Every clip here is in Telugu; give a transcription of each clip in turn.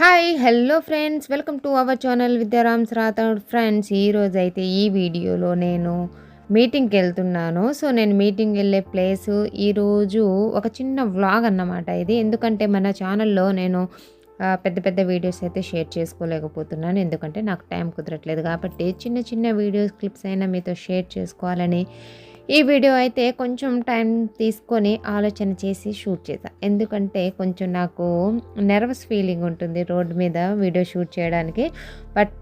Hi hello friends, welcome to our channel Vidyarams Rathod. Friends, ఈరోజైతే ఈ వీడియోలో నేను మీటింగ్కి వెళ్తున్నాను. సో నేను మీటింగ్ వెళ్ళే ప్లేసు ఈరోజు ఒక చిన్న వ్లాగ్ అన్నమాట ఇది. ఎందుకంటే మన ఛానల్లో నేను పెద్ద పెద్ద వీడియోస్ అయితే షేర్ చేసుకోలేకపోతున్నాను, ఎందుకంటే నాకు టైం కుదరట్లేదు. కాబట్టి చిన్న చిన్న వీడియోస్ క్లిప్స్ అయినా మీతో షేర్ చేసుకోవాలని ఈ వీడియో అయితే కొంచెం టైం తీసుకొని ఆలోచన చేసి షూట్ చేశా. ఎందుకంటే కొంచెం నాకు నెర్వస్ ఫీలింగ్ ఉంటుంది రోడ్ మీద వీడియో షూట్ చేయడానికి. బట్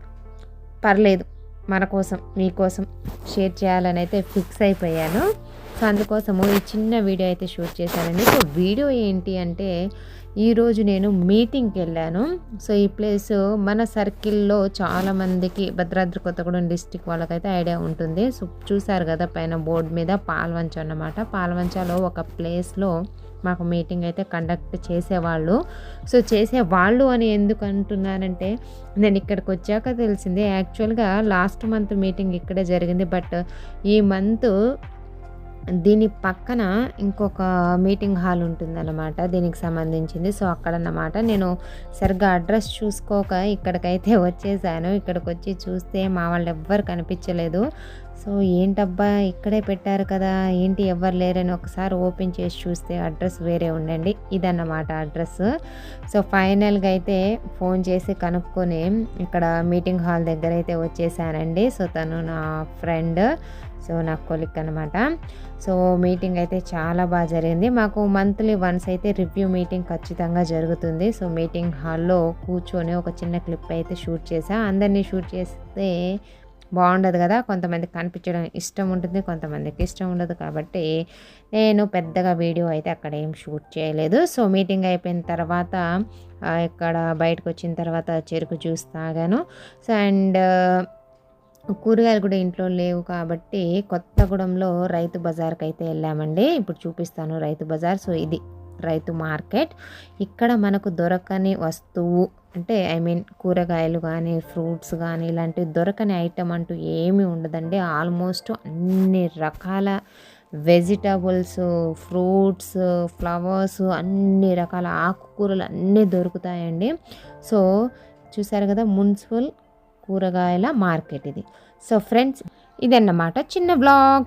పర్లేదు, మన కోసం మీకోసం షేర్ చేయాలని అయితే ఫిక్స్ అయిపోయాను. సో అందుకోసము ఈ చిన్న వీడియో అయితే షూట్ చేశానండి. సో వీడియో ఏంటి అంటే, ఈరోజు నేను మీటింగ్కి వెళ్ళాను. సో ఈ ప్లేస్ మన సర్కిల్లో చాలామందికి భద్రాద్రి కొత్తగూడెం డిస్టిక్ వాళ్ళకైతే ఐడియా ఉంటుంది. సో చూసారు కదా పైన బోర్డు మీద పాల్వంచ అన్నమాట. పాల్వంచలో ఒక ప్లేస్లో మాకు మీటింగ్ అయితే కండక్ట్ చేసేవాళ్ళు. సో చేసేవాళ్ళు అని ఎందుకు అంటున్నానంటే, నేను ఇక్కడికి వచ్చాక తెలిసింది యాక్చువల్గా లాస్ట్ మంత్ మీటింగ్ ఇక్కడే జరిగింది. బట్ ఈ మంత్ దీని పక్కన ఇంకొక మీటింగ్ హాల్ ఉంటుందన్నమాట దీనికి సంబంధించింది. సో అక్కడన్నమాట నేను సరిగ్గా అడ్రస్ చూసుకోక ఇక్కడికైతే వచ్చేసాను. ఇక్కడికి వచ్చి చూస్తే మా వాళ్ళు ఎవ్వరు కనిపించలేదు. సో ఏంటబ్బా ఇక్కడే పెట్టారు కదా, ఏంటి ఎవ్వరు లేరని ఒకసారి ఓపెన్ చేసి చూస్తే అడ్రస్ వేరే ఉండండి. ఇదన్నమాట అడ్రస్. సో ఫైనల్గా అయితే ఫోన్ చేసి కనుక్కొని ఇక్కడ మీటింగ్ హాల్ దగ్గర అయితే వచ్చేసానండి. సో తను నా ఫ్రెండ్, సో నా కొలిక్ అనమాట. సో మీటింగ్ అయితే చాలా బాగా జరిగింది. మాకు మంత్లీ వన్స్ అయితే రివ్యూ మీటింగ్ ఖచ్చితంగా జరుగుతుంది. సో మీటింగ్ హాల్లో కూర్చొని ఒక చిన్న క్లిప్ అయితే షూట్ చేసా. అందరినీ షూట్ చేస్తే బాగుండదు కదా, కొంతమందికి కనిపించడం ఇష్టం ఉంటుంది, కొంతమందికి ఇష్టం ఉండదు. కాబట్టి నేను పెద్దగా వీడియో అయితే అక్కడ ఏం షూట్ చేయలేదు. సో మీటింగ్ అయిపోయిన తర్వాత ఇక్కడ బయటకు వచ్చిన తర్వాత చెరుకు జ్యూస్ తాగాను. సో అండ్ కూరగాయలు కూడా ఇంట్లో లేవు కాబట్టి కొత్తగూడెంలో రైతు బజార్కి అయితే వెళ్ళామండి. ఇప్పుడు చూపిస్తాను రైతు బజార్. సో ఇది రైతు మార్కెట్. ఇక్కడ మనకు దొరకని వస్తువు అంటే కూరగాయలు కానీ ఫ్రూట్స్ కానీ ఇలాంటివి దొరకని ఐటమ్ అంటూ ఏమీ ఉండదండి. ఆల్మోస్ట్ అన్ని రకాల వెజిటబుల్స్, ఫ్రూట్స్, ఫ్లవర్స్, అన్ని రకాల ఆకుకూరలు అన్నీ దొరుకుతాయండి. సో చూసారు కదా, మున్సిపల్ కూరగాయల మార్కెట్ ఇది. సో ఫ్రెండ్స్, ఇదన్నమాట చిన్న బ్లాగ్.